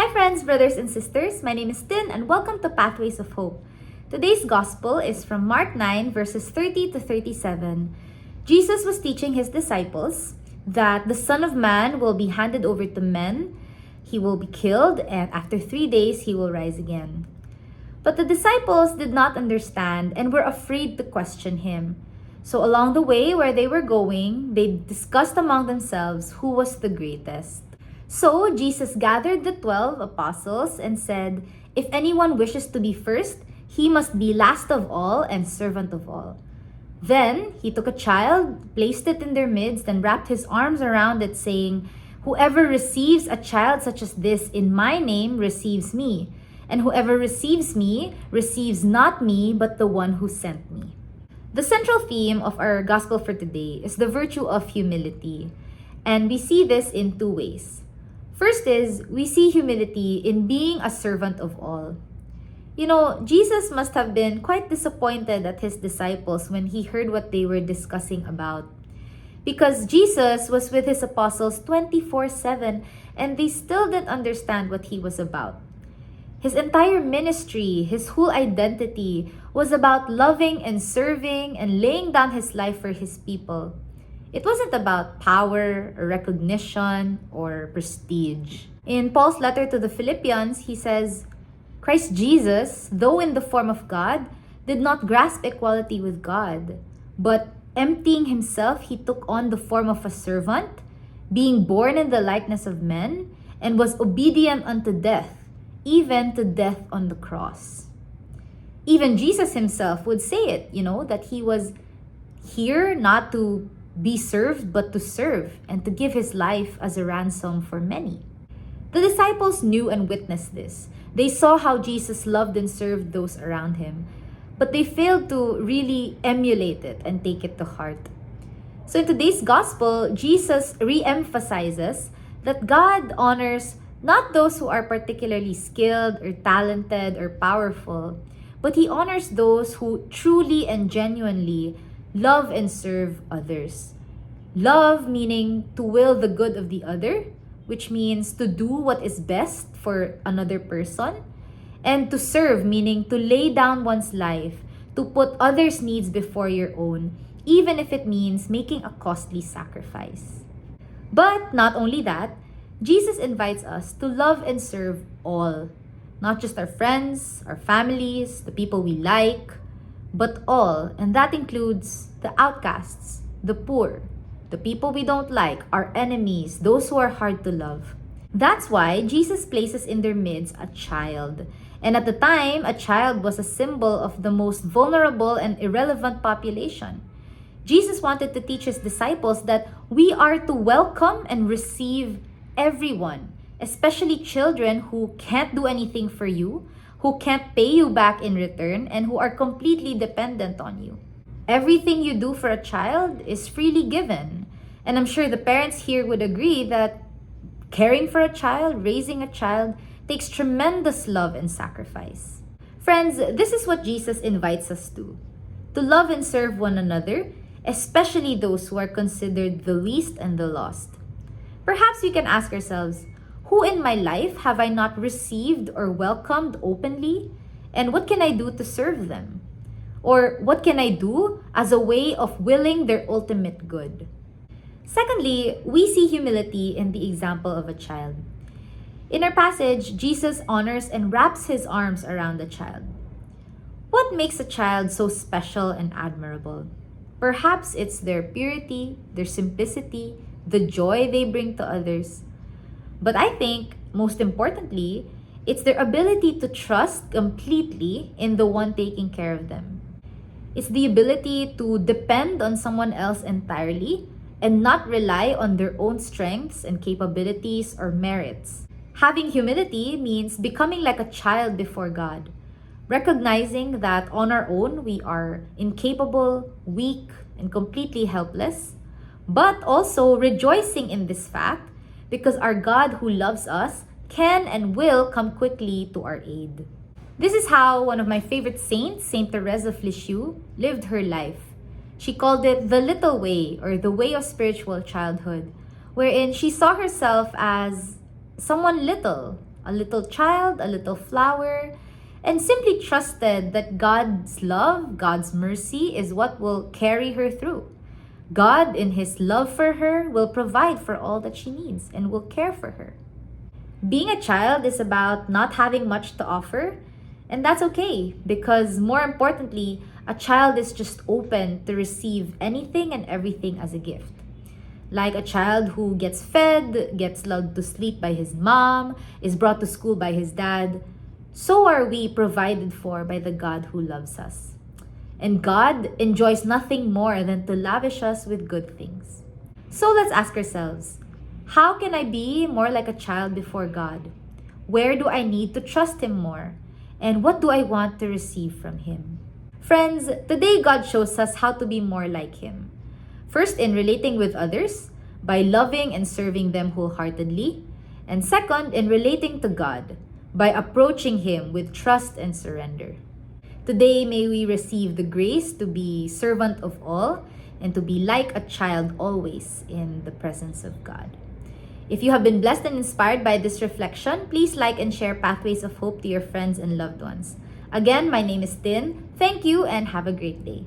Hi friends, brothers and sisters. My name is Tin and welcome to Pathways of Hope. Today's gospel is from Mark 9 verses 30 to 37. Jesus was teaching his disciples that the Son of Man will be handed over to men, he will be killed, and after 3 days he will rise again. But the disciples did not understand and were afraid to question him. So along the way where they were going, they discussed among themselves who was the greatest. So Jesus gathered the 12 apostles and said, "If anyone wishes to be first, he must be last of all and servant of all." Then he took a child, placed it in their midst, and wrapped his arms around it, saying, "Whoever receives a child such as this in my name receives me, and whoever receives me receives not me, but the one who sent me." The central theme of our gospel for today is the virtue of humility, and we see this in two ways. First is, we see humility in being a servant of all. You know, Jesus must have been quite disappointed at his disciples when he heard what they were discussing about. Because Jesus was with his apostles 24/7 and they still didn't understand what he was about. His entire ministry, his whole identity was about loving and serving and laying down his life for his people. It wasn't about power or recognition or prestige. In Paul's letter to the Philippians, he says, "Christ Jesus, though in the form of God, did not grasp equality with God, but emptying himself, he took on the form of a servant, being born in the likeness of men, and was obedient unto death, even to death on the cross." Even Jesus himself would say it, that he was here not to be served, but to serve and to give his life as a ransom for many. The disciples knew and witnessed this. They saw how Jesus loved and served those around him, but they failed to really emulate it and take it to heart. So in today's gospel, Jesus re-emphasizes that God honors not those who are particularly skilled or talented or powerful, but he honors those who truly and genuinely love and serve others. Love meaning to will the good of the other, which means to do what is best for another person. And to serve meaning to lay down one's life, to put others' needs before your own, even if it means making a costly sacrifice. But not only that, Jesus invites us to love and serve all. Not just our friends, our families, the people we like, but all, and that includes the outcasts, the poor, the people we don't like, our enemies, those who are hard to love. That's why Jesus places in their midst a child. And at the time, a child was a symbol of the most vulnerable and irrelevant population. Jesus wanted to teach his disciples that we are to welcome and receive everyone, especially children who can't do anything for you, who can't pay you back in return, and who are completely dependent on you. Everything you do for a child is freely given. And I'm sure the parents here would agree that caring for a child, raising a child, takes tremendous love and sacrifice. Friends, this is what Jesus invites us to love and serve one another, especially those who are considered the least and the lost. Perhaps we can ask ourselves, who in my life have I not received or welcomed openly? And what can I do to serve them? Or what can I do as a way of willing their ultimate good? Secondly, we see humility in the example of a child. In our passage, Jesus honors and wraps his arms around the child. What makes a child so special and admirable? Perhaps it's their purity, their simplicity, the joy they bring to others. But I think, most importantly, it's their ability to trust completely in the one taking care of them. It's the ability to depend on someone else entirely and not rely on their own strengths and capabilities or merits. Having humility means becoming like a child before God, recognizing that on our own we are incapable, weak, and completely helpless, but also rejoicing in this fact because our God who loves us can and will come quickly to our aid. This is how one of my favorite saints, Saint Teresa of Lisieux, lived her life. She called it the little way, or the way of spiritual childhood, wherein she saw herself as someone little, a little child, a little flower, and simply trusted that God's love, God's mercy is what will carry her through. God, in His love for her, will provide for all that she needs and will care for her. Being a child is about not having much to offer, and that's okay because more importantly, a child is just open to receive anything and everything as a gift. Like a child who gets fed, gets lulled to sleep by his mom, is brought to school by his dad, so are we provided for by the God who loves us. And God enjoys nothing more than to lavish us with good things. So let's ask ourselves, how can I be more like a child before God? Where do I need to trust Him more? And what do I want to receive from Him? Friends, today God shows us how to be more like Him. First, in relating with others, by loving and serving them wholeheartedly. And second, in relating to God, by approaching Him with trust and surrender. Today, may we receive the grace to be servant of all and to be like a child always in the presence of God. If you have been blessed and inspired by this reflection, please like and share Pathways of Hope to your friends and loved ones. Again, my name is Tin. Thank you and have a great day.